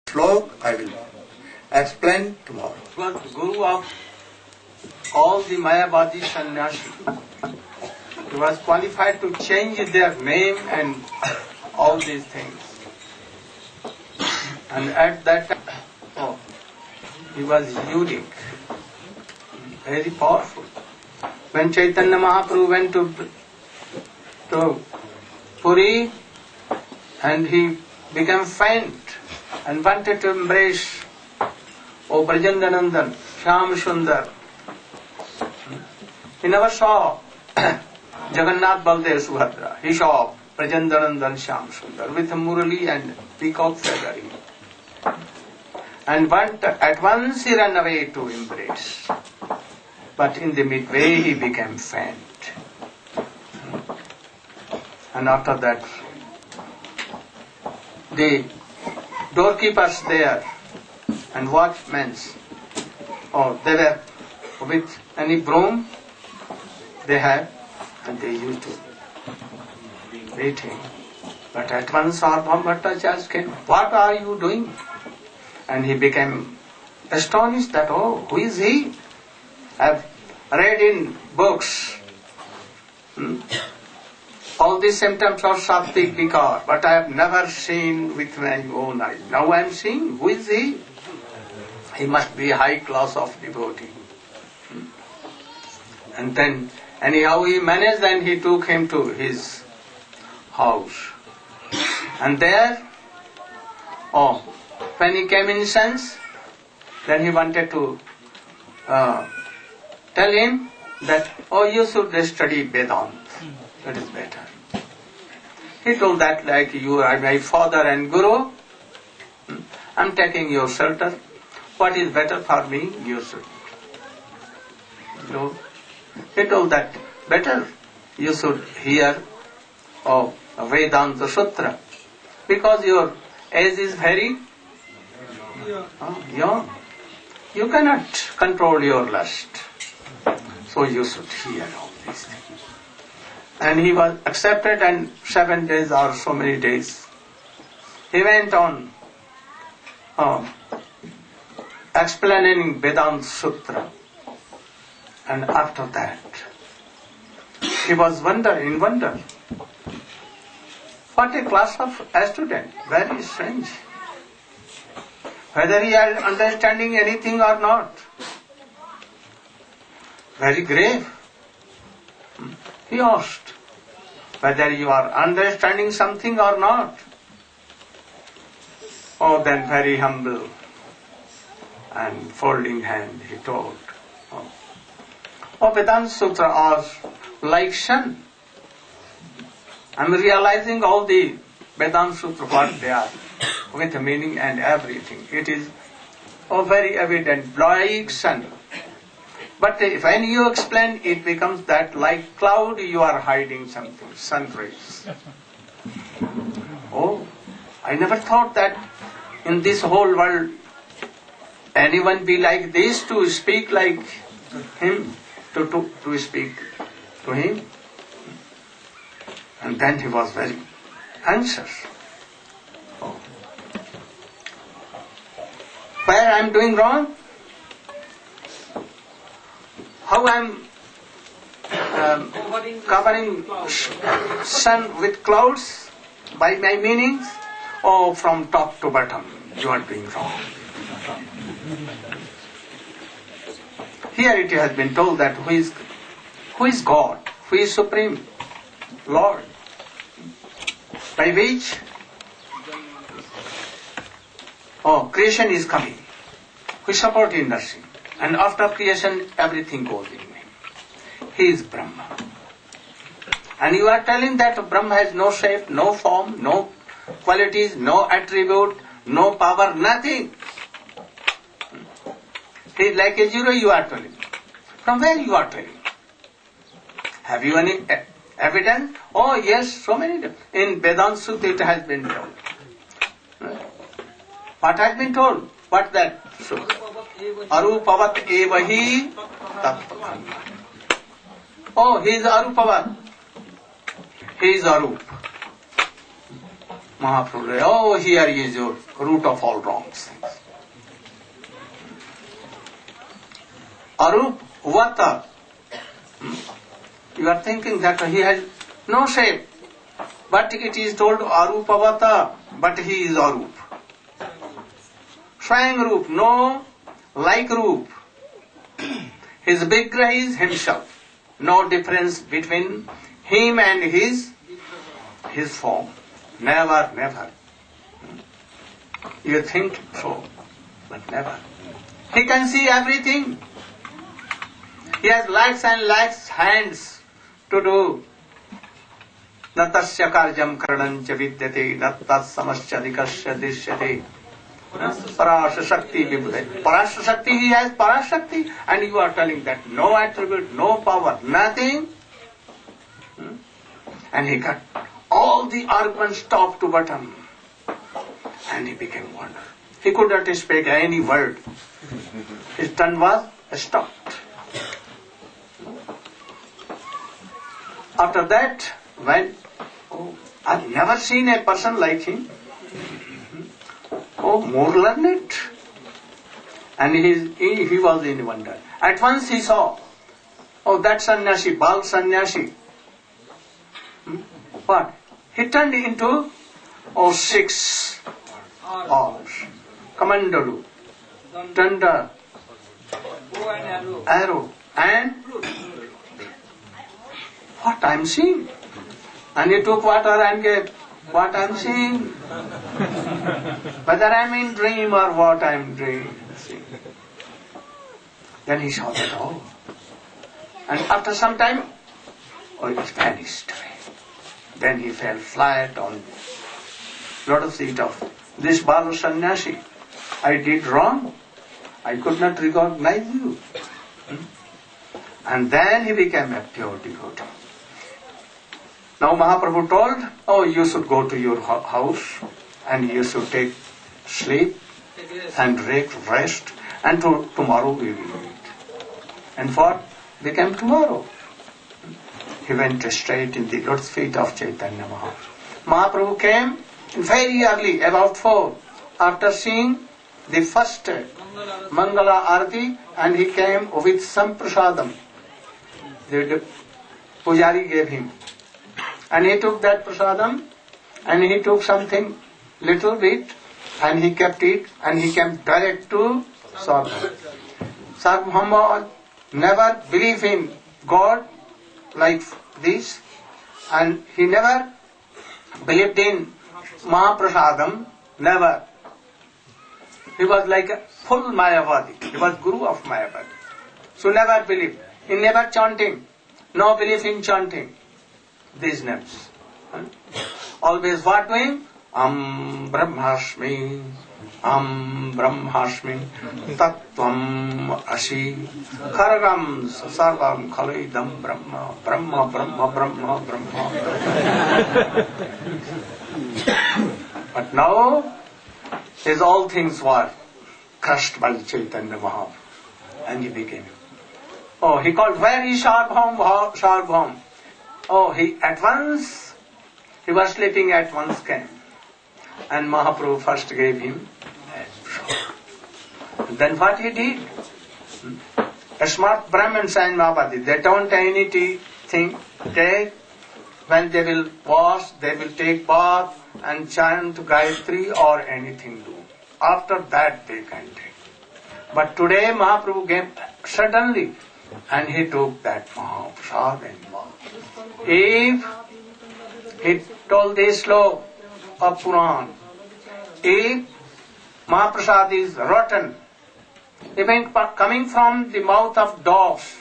Slok I will explain tomorrow. He was guru of all the Mayavadi sannyasi. He was qualified to change their name and all these things. And at that time, he was unique, very powerful. When Chaitanya Mahaprabhu went to Puri and he became faint and wanted to embrace Brajendanandan, Shyam Sundar. He never saw Jagannath Baldev Subhadra. He saw Brajendanandan Shyam Sundar with a Murali and peacock feather. And at once he ran away to embrace. But in the midway he became faint. And after that, the doorkeepers there and watchmen, they were with any broom they had, and they used to beat him. But at once Sarvam Bhattacharya came, "What are you doing?" And he became astonished that, who is he? I've read in books all these symptoms of Sattvic Vikar, but I have never seen with my own eyes. Now I am seeing, who is he? He must be high class of devotee. And then, anyhow he managed and he took him to his house. And there, when he came in sense, then he wanted to tell him that, you should study Vedanta. That is better. He told that, like, you are my father and guru, I am taking your shelter. What is better for me, you should. He told that, better you should hear Vedanta Sutra, because your age is very young. You cannot control your lust. So you should hear all these things. And he was accepted, and 7 days or so many days he went on explaining Vedanta Sutra. And after that he was in wonder. What a class of student, very strange. Whether he is understanding anything or not. Very grave. He asked, whether you are understanding something or not. Then very humble and folding hand he told, Vedanta Sutra was like sun. I am realizing all the Vedanta Sutra, what they are, with meaning and everything. It is very evident, like sun. But when you explain, it becomes that like cloud you are hiding something, sun rays. I never thought that in this whole world anyone be like this to speak like him, to speak to him. And then he was very anxious. Where I am doing wrong? How I am covering sun with clouds by my meanings? From top to bottom, you are doing wrong. Here it has been told that who is God, who is Supreme Lord, by which creation is coming. We support in nursing. And after creation, everything goes in him. He is Brahma. And you are telling that Brahma has no shape, no form, no qualities, no attribute, no power, nothing. He is like a zero, you are telling. From where you are telling? Have you any evidence? Yes, so many. In Vedanta Sutra it has been told. What has been told? What that? Arupavat evahi tattva. He is Arupavat. He is Arup. Mahaprabhu, oh, here is your root of all wrong things. Arup Vata. You are thinking that he has no shape. But it is told Arupavata, but he is Arup. Swayam Roop, no like Roop. His Vigraha is himself. No difference between him and his form. Never, never. You think so, but never. He can see everything. He has lakhs and lakhs hands to do. Natasya karjam karanancha vidyate, natas samasya dikasya dishyate. Parasha Shakti vibhude. Parasha Shakti, he has Parashakti, and you are telling that no attribute, no power, nothing. And he cut all the arguments top to bottom. And he became wonder. He could not speak any word. His tongue was stopped. After that, when I've never seen a person like him. Oh, more learned. And he was in wonder. At once he saw, oh, that sannyasi, Bal sannyasi. What? He turned into, 6 oars. Kamandalu, Danda, arrow, and what I am seeing. And he took water and gave what I am seeing. Whether I am in dream or what I am dreaming. Then he saw that all. And after some time, it vanished away. Then he fell flat on lotus feet of this Balu Sannyasi. I did wrong. I could not recognize you. And then he became a pure devotee. Now Mahaprabhu told, oh, you should go to your house and you should take sleep and rest, and tomorrow we will meet. And what became tomorrow? He went straight in the lotus feet of Chaitanya Mahaprabhu. Mahaprabhu came very early, about 4, after seeing the first Mangala Arati, and he came with some prasadam. The Pujari gave him. And he took that prasadam, and he took something, little bit, and he kept it, and he came direct to Sarvabhauma. Sarvabhauma never believed in God like this, and he never believed in Mahaprasadam, never. He was like a full Mayavadi. He was Guru of Mayavadi. So never believed. He never chanting. No belief in chanting these names. Always what doing? Brahmasmi, Brahmasmi, Tattvam Asi, Kharagam Sarvam Khalidam Brahma, Brahma, Brahma, Brahma, Brahma. But now, his all things were crushed by Chaitanya Mahaprabhu, and he became. Oh, he called, where is Sarvabhaum? Sarvabhaum. Oh, he was sleeping, at once came. And Mahaprabhu first gave him a shawl. Then what he did? A smart Brahmins and Mahabadi, they don't anything take. When they will wash, they will take bath and chant Gayatri or anything do. After that they can take. But today Mahaprabhu came suddenly, and he took that Mahaprasad and Mahaprabhu. If he told this law of Puran, if Mahaprasad is rotten, even coming from the mouth of dogs,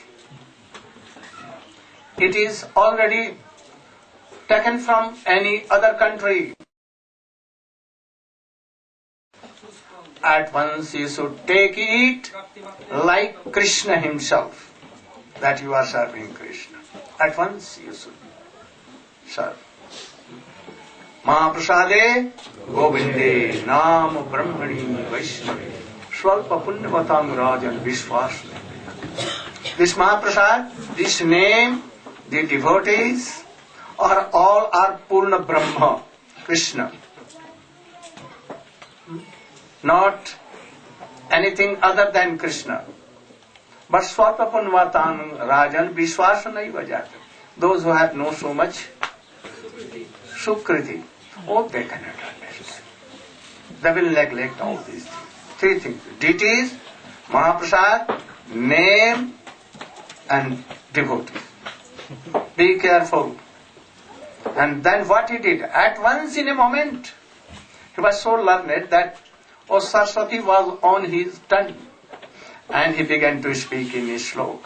it is already taken from any other country, at once you should take it like Krishna himself, that you are serving Krishna. At once you should serve. Mahaprasade Govinde Nam Brahmani Vaishnavi Swalpa Punyavatam Rajan Vishwasmi. This Mahaprasad, this name, the devotees are Purna Brahma, Krishna. not anything other than Krishna. But Swatapunvatan Rajan Vishwasa Naiva Jata. Those who have no so much Sukriti, they cannot understand. They will neglect all these things. Three things: deities, Mahaprasad, name, and devotees. Be careful. And then what he did, at once in a moment, he was so learned that Saraswati was on his tongue. And he began to speak in his slok.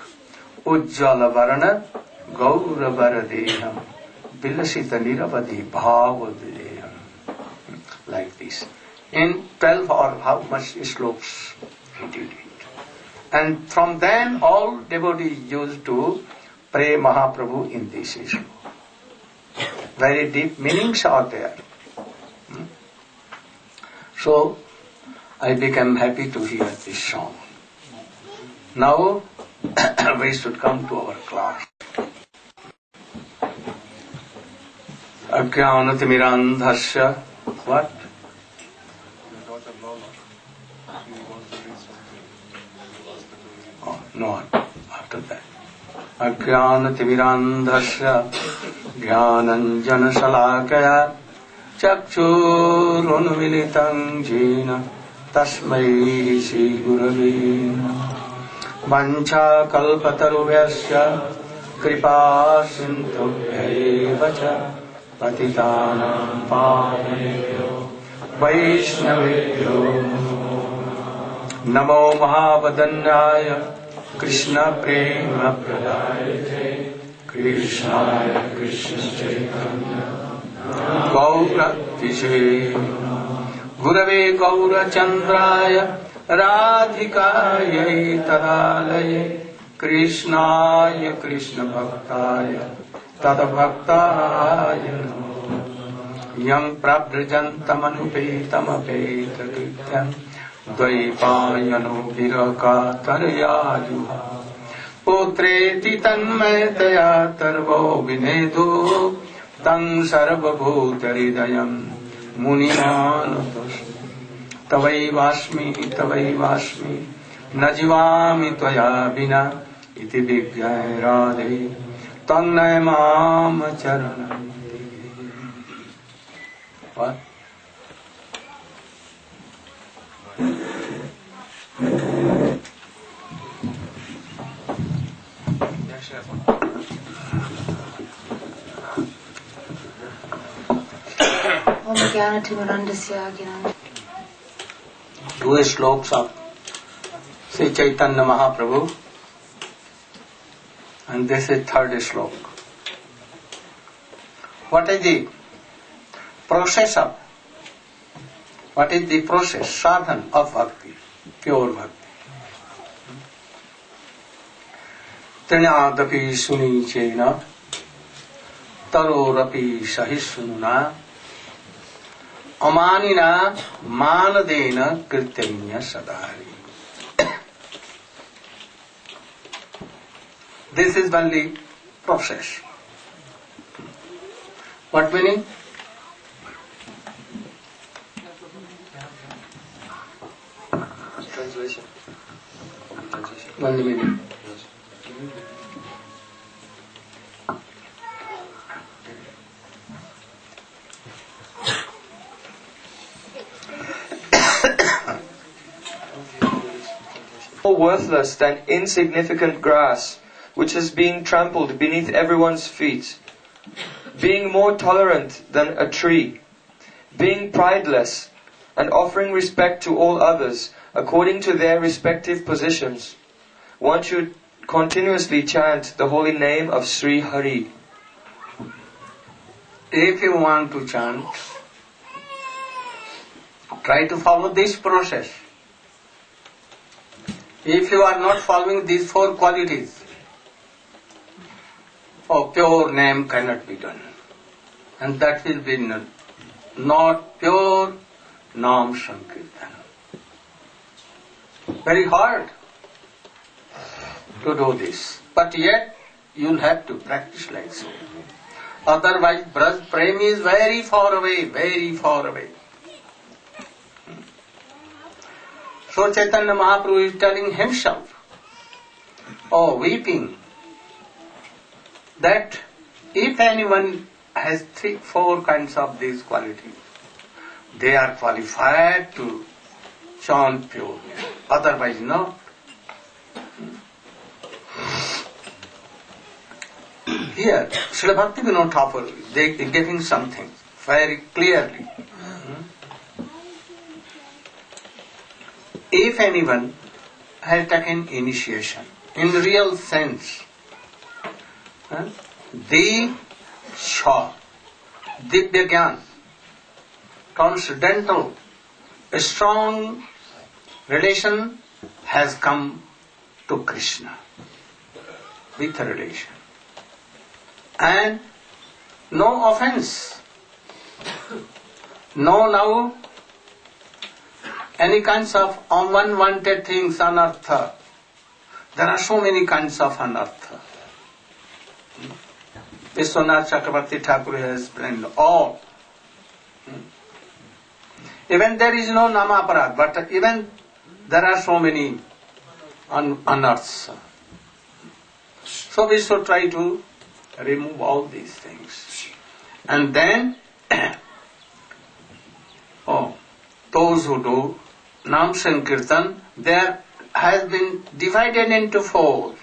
Ujjala varana gaura varadeham vilasita niravadi bhava videham. Like this. In 12 or how much sloks he did it. And from then all devotees used to pray Mahaprabhu in this slok. Very deep meanings are there. So I became happy to hear this song. Now we should come to our class. Ajnanatirmirandhasya. What? Oh, no, after that. Ajnanatirmirandhasya jnananjana salakaya chakshurunmilitam jena tasmai shri gurave Vancha kalpatarubhyasya kripa sindhubhyaiva cha patitanam pavanebhyo vaishnavebhyo namo mahavadanyaya krishna prema pradayate krishnaya krishna chaitanya gaura tishe gurave gaura chandraya Radhikaya tadalaye Krishnaya Krishna Bhaktaya Tadabhaktaya Yam prabrajantamanupetamateta krityam Dvaipayano virakatarayajuha Putreti tanmayataya tarvo vinedo Tang sarvabhutaridayam Munimanatasya Tavaivasmi Najivami Tvaya Vina Iti Vigyai Radhe Tannay Mama Charanam. What? Om Jnanatirmirandasya Jnana. Two sloks of Sri Chaitanya Mahaprabhu, and this is third slok. What is the process of? What is the process, sadhan of bhakti, pure bhakti? Trinadapi sunichena tarorapi sahisununa Amanina manadena kirtanya sadhari. This is only process. What meaning? Translation. One meaning. More worthless than insignificant grass, which is being trampled beneath everyone's feet, being more tolerant than a tree, being prideless, and offering respect to all others according to their respective positions. One should continuously chant the holy name of Sri Hari. If you want to chant, try to follow this process. If you are not following these four qualities, pure name cannot be done. And that will be not pure Nam Sankirtan. Very hard to do this. But yet, you'll have to practice like so. Otherwise, Braj Prem is very far away, very far away. So Chaitanya Mahaprabhu is telling himself, weeping, that if anyone has 3-4 kinds of these qualities, they are qualified to chant pure. Otherwise not. Here, Srila Bhaktivinoda Thakur, they are giving something very clearly. If anyone has taken initiation, in real sense, the Shah, Divya Gyan, transcendental, a strong relation has come to Krishna with a relation. And no offense, no now any kinds of unwanted things, anartha. There are so many kinds of anartha. Vishwanath Chakravarti Thakur has explained all. Even there is no namaparad, but even there are so many unearths. So we should try to remove all these things. And then, those who do Nam Sankirtan, there has been divided into 4.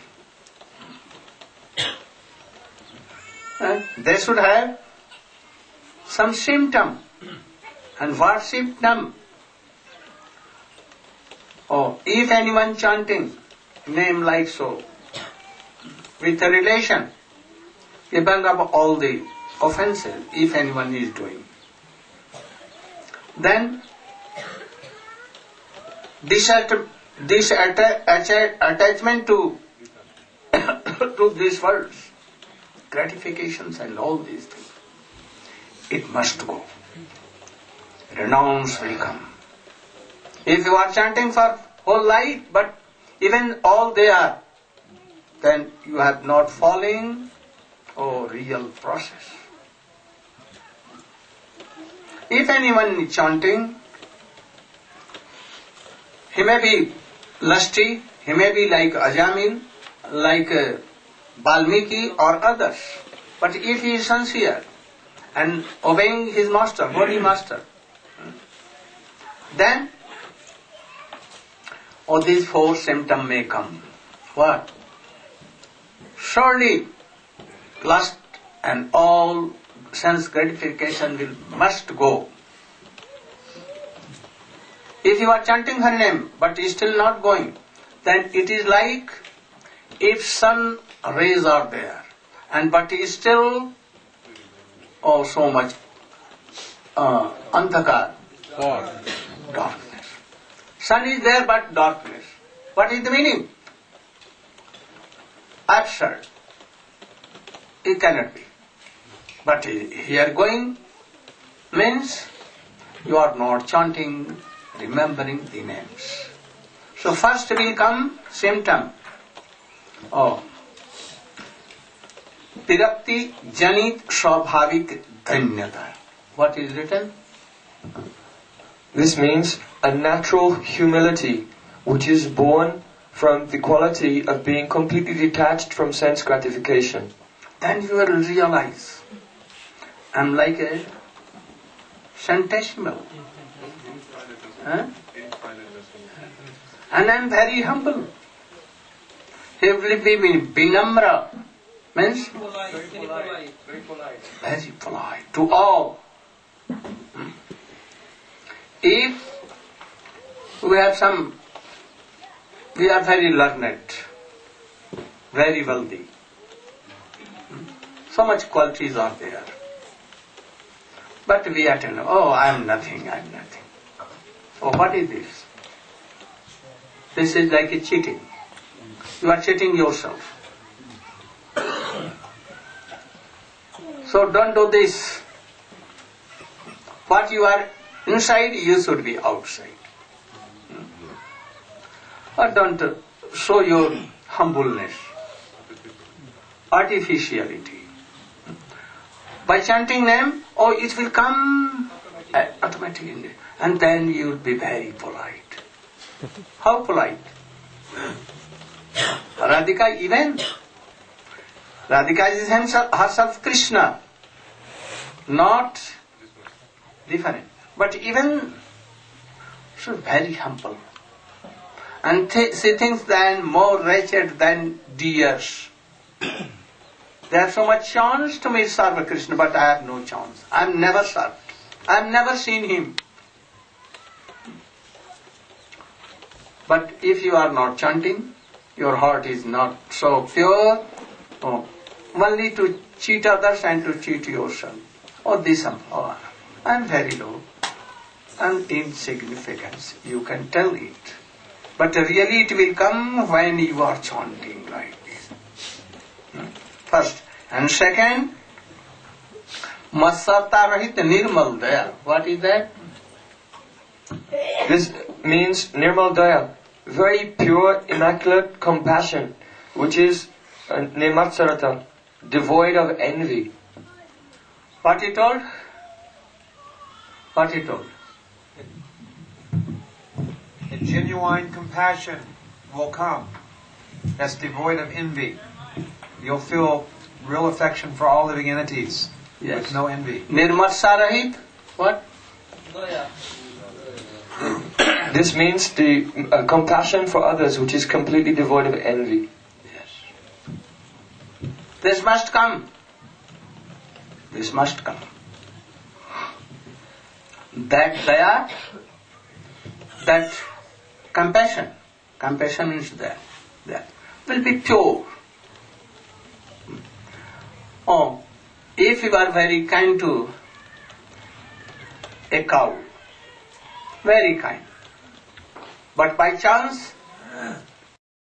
They should have some symptom. And what symptom? If anyone chanting name like so, with a relation, giving up all the offenses, if anyone is doing, then this attachment to to these worlds, gratifications and all these things, it must go. Renounce will come. If you are chanting for whole life, but even all they are, then you have not fallen real process. If anyone is chanting, he may be lusty, he may be like Ajamil, like Valmiki or others. But if he is sincere and obeying his master, body master, then these 4 symptoms may come. What? Surely lust and all sense gratification must go. If you are chanting her name but is still not going, then it is like if sun rays are there and but is still so much andhakar, darkness. Sun is there but darkness. What is the meaning? Absurd. It cannot be. But here going means you are not chanting, remembering the names. So first will come symptom. Pirapti Janit Swabhavik Dhanyata. What is written? This means a natural humility which is born from the quality of being completely detached from sense gratification. Then you will realize, I am like a centesimal. And I am very humble. He will be Vinamra, means very polite to all. If we are very learned, very wealthy, so much qualities are there. But we are telling, I am nothing. What is this? This is like a cheating. You are cheating yourself. So don't do this. What you are inside, you should be outside. Or don't show your humbleness, artificiality. By chanting name, it will come automatically. And then you will be very polite. How polite. Radhika even. Radhika is herself Krishna. Not different. But even she is very humble. And she thinks then more wretched than deers. They have so much chance to meet serve Krishna, but I have no chance. I am never served. I have never seen him. But if you are not chanting, your heart is not so pure, only to cheat others and to cheat yourself. This I am very low. I am insignificant. You can tell it. But really it will come when you are chanting like this. First. And second, Matsarta Rahit Nirmal Daya. What is that? This means Nirmal Daya, very pure, immaculate compassion, which is Nirmatsarata, devoid of envy. What he told? What he told? A genuine compassion will come that's devoid of envy. You'll feel real affection for all living entities with no envy. Nirmatsarahit? What? This means the compassion for others which is completely devoid of envy. Yes. This must come. This must come. That daya, that compassion means that will be pure. If you are very kind to a cow, very kind, but by chance